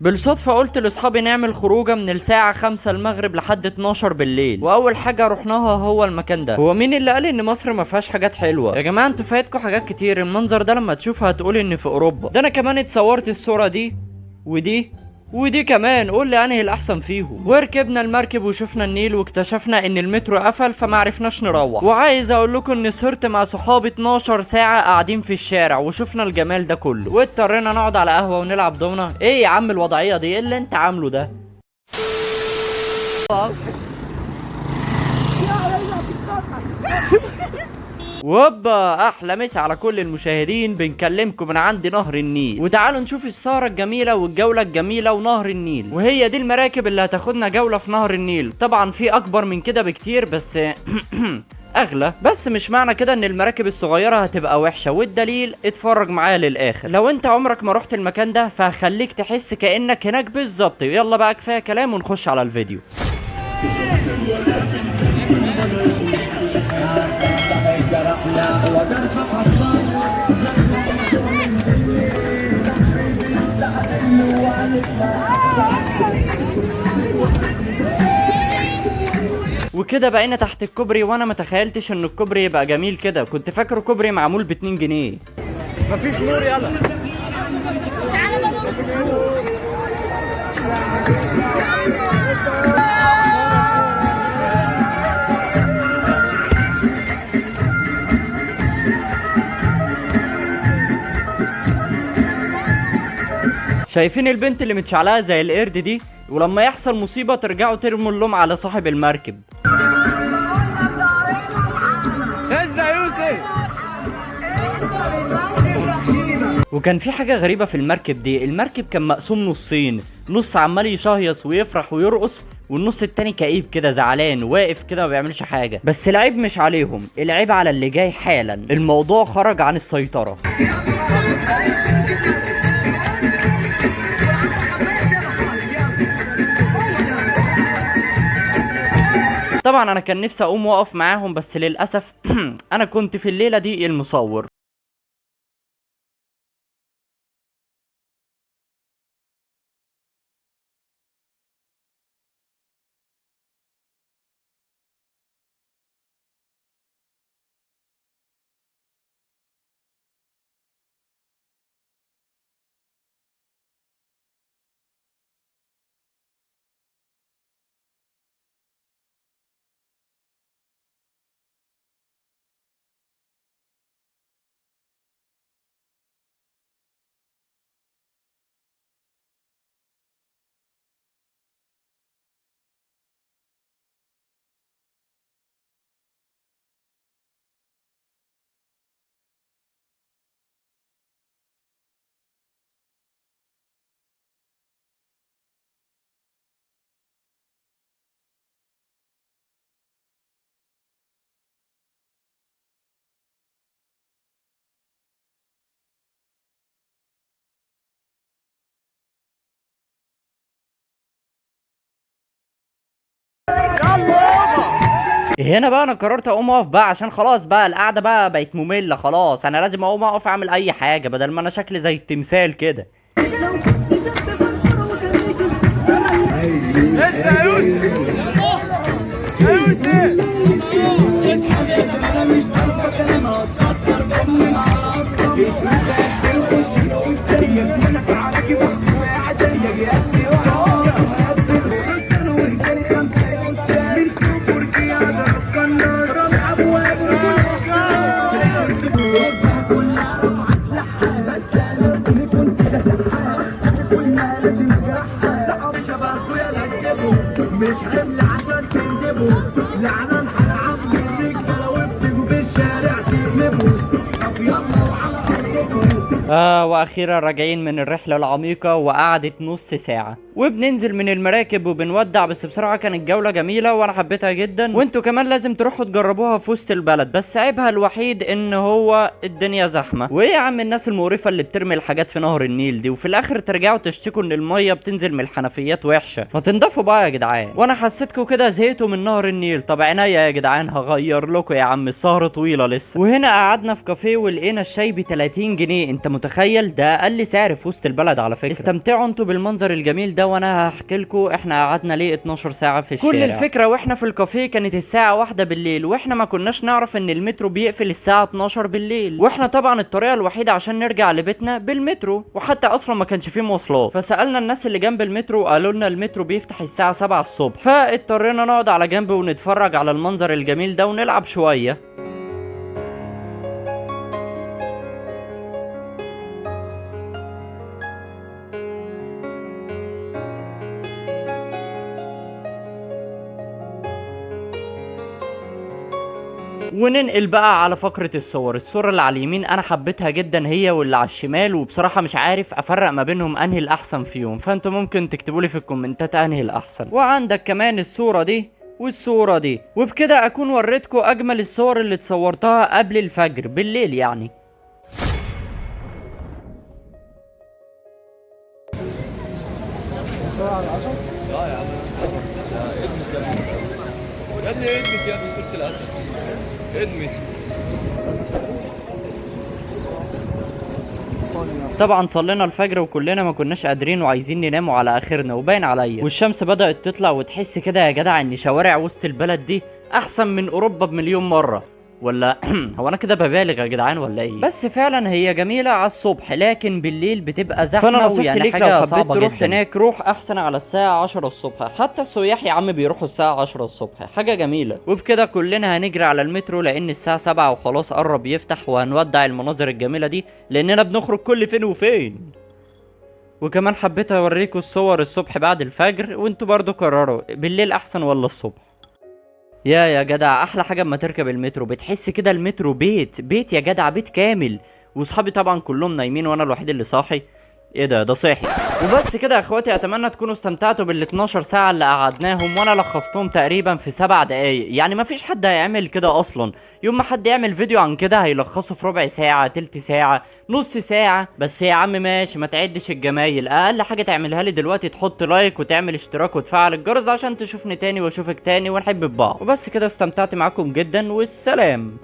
بالصدفة قلت لاصحابي نعمل خروجه من الساعة 5 المغرب لحد 12 بالليل، واول حاجة رحناها هو المكان ده. هو مين اللي قال ان مصر ما فيهاش حاجات حلوة؟ يا جماعة انتوا فايتكوا حاجات كتير. المنظر ده لما تشوفه هتقول ان في اوروبا. ده انا كمان اتصورت الصورة دي ودي كمان. قول لي انهي الاحسن فيهم. وركبنا المركب وشفنا النيل واكتشفنا ان المترو قفل فما عرفناش نروح. وعايز اقول لكم اني سهرت مع صحابي 12 ساعه قاعدين في الشارع وشفنا الجمال ده كله، واضطرينا نقعد على قهوه ونلعب دومنا. ايه يا عم الوضعيه دي؟ ايه اللي انت عامله ده؟ ووبا، احلى مسا على كل المشاهدين. بنكلمكم من عند نهر النيل، وتعالوا نشوف السهرة الجميلة والجولة الجميلة ونهر النيل. وهي دي المراكب اللي هتاخدنا جولة في نهر النيل. طبعا في اكبر من كده بكتير بس اغلى، بس مش معنى كده ان المراكب الصغيرة هتبقى وحشة، والدليل اتفرج معايا للاخر. لو انت عمرك ما رحت المكان ده فهخليك تحس كأنك هناك بالظبط. يلا بقى كفاية كلام ونخش على الفيديو. وكده بقينا تحت الكوبري، وانا ما تخيلتش ان الكوبري يبقى جميل كده. كنت فاكره كوبري معمول ب2 جنيه. مفيش نور. يلا شايفين البنت اللي متشعلقه زي القرد دي؟ ولما يحصل مصيبه ترجعوا ترموا اللوم على صاحب المركب. هزة يوسف. وكان في حاجه غريبه في المركب دي. المركب كان مقسوم نصين، نص عمال يشهيص ويفرح ويرقص، والنص التاني كئيب كده زعلان واقف كده ما بيعملش حاجه. بس العيب مش عليهم، العيب على اللي جاي حالا. الموضوع خرج عن السيطره. طبعا انا كان نفسي اقوم واقف معاهم، بس للاسف انا كنت في الليله دي المصور. هنا بقى انا قررت اقوم اقف بقى، عشان خلاص بقى القعده بقى بقت ممله. خلاص انا لازم اقوم اقف اعمل اي حاجه بدل ما انا شكلي زي التمثال كده. مش حمل عشان تندبوا لعنة هنلعب من رجالة وبتجوا في الشارع تقلبوا. طب يلا وعلى أرضكم. واخيرا راجعين من الرحلة العميقة وقعدت نص ساعة، وبننزل من المراكب وبنودع. بس بصراحة كانت جولة جميلة وانا حبيتها جدا، وانتوا كمان لازم تروحوا تجربوها في وسط البلد. بس عيبها الوحيد ان هو الدنيا زحمة. وايه يا عم الناس المقرفة اللي بترمي الحاجات في نهر النيل دي، وفي الاخر ترجعوا تشتكوا ان المية بتنزل من الحنفيات وحشة؟ ما تنضفوا بقى يا جدعان. وانا حسيتكم كده زهقتوا من نهر النيل. طب عينيا يا جدعان هغير لكم يا عم، السهرة طويلة لسه. وهنا قعدنا في كافيه ولقينا الشاي ب 30 جنيه. انت متخيل؟ ده اقل سعر في وسط البلد على فكره. استمتعوا انتوا بالمنظر الجميل ده وانا هحكي لكم احنا قعدنا ليه 12 ساعه في الشارع. كل الفكره واحنا في الكافيه كانت الساعه 1 بالليل، واحنا ما كناش نعرف ان المترو بيقفل الساعه 12 بالليل، واحنا طبعا الطريقه الوحيده عشان نرجع لبيتنا بالمترو، وحتى اصلا ما كانش فيه مواصلات. فسالنا الناس اللي جنب المترو قالوا لنا المترو بيفتح الساعه 7 الصبح، فاضطرينا نقعد على جنب ونتفرج على المنظر الجميل ده ونلعب شويه. وننقل بقى على فقرة الصورة اللي على اليمين انا حبيتها جدا هي واللي على الشمال، وبصراحة مش عارف افرق ما بينهم انهي الاحسن فيهم، فانتوا ممكن تكتبولي في الكومنتات انهي الاحسن. وعندك كمان الصورة دي والصورة دي، وبكده اكون وريتكم اجمل الصور اللي اتصورتها قبل الفجر بالليل يعني. يا ابني ادمت يا ابني صورة الأسد ادمت. طبعا صلينا الفجر وكلنا ما كناش قادرين وعايزين ننام على اخرنا، وباين عليا، والشمس بدأت تطلع، وتحس كده يا جدع ان شوارع وسط البلد دي احسن من اوروبا بمليون مرة. ولا هو انا كده ببالغ يا جدعان ولا ايه؟ بس فعلا هي جميله على الصبح، لكن بالليل بتبقى زحمه. فانا نصيحتي ليك لو حبيت تروح هناك روح احسن على الساعه 10 الصبح، حتى السياح يا عم بيروحوا الساعه 10 الصبح، حاجه جميله. وبكده كلنا هنجري على المترو لان الساعه 7 وخلاص قرب يفتح، وهنودع المناظر الجميله دي لاننا بنخرج كل فين وفين. وكمان حبيت اوريكم الصور الصبح بعد الفجر، وانتوا برضو قرروا بالليل احسن ولا الصبح. يا جدع احلى حاجه اما تركب المترو، بتحس كده المترو بيت يا جدع، بيت كامل. واصحابي طبعا كلهم نايمين وانا الوحيد اللي صاحي. ايه ده صاحي. وبس كده يا اخواتي، اتمنى تكونوا استمتعتوا بال 12 ساعه اللي قعدناهم، وانا لخصتهم تقريبا في 7 دقايق. يعني مفيش حد هيعمل كده اصلا، يوم ما حد يعمل فيديو عن كده هيلخصه في ربع ساعه، تلت ساعه، نص ساعه. بس يا عم ماشي، ما تعدش الجمايل. اقل حاجه تعملها لي دلوقتي تحط لايك وتعمل اشتراك وتفعل الجرس عشان تشوفني تاني واشوفك تاني ونحب بعض. وبس كده، استمتعت معاكم جدا والسلام.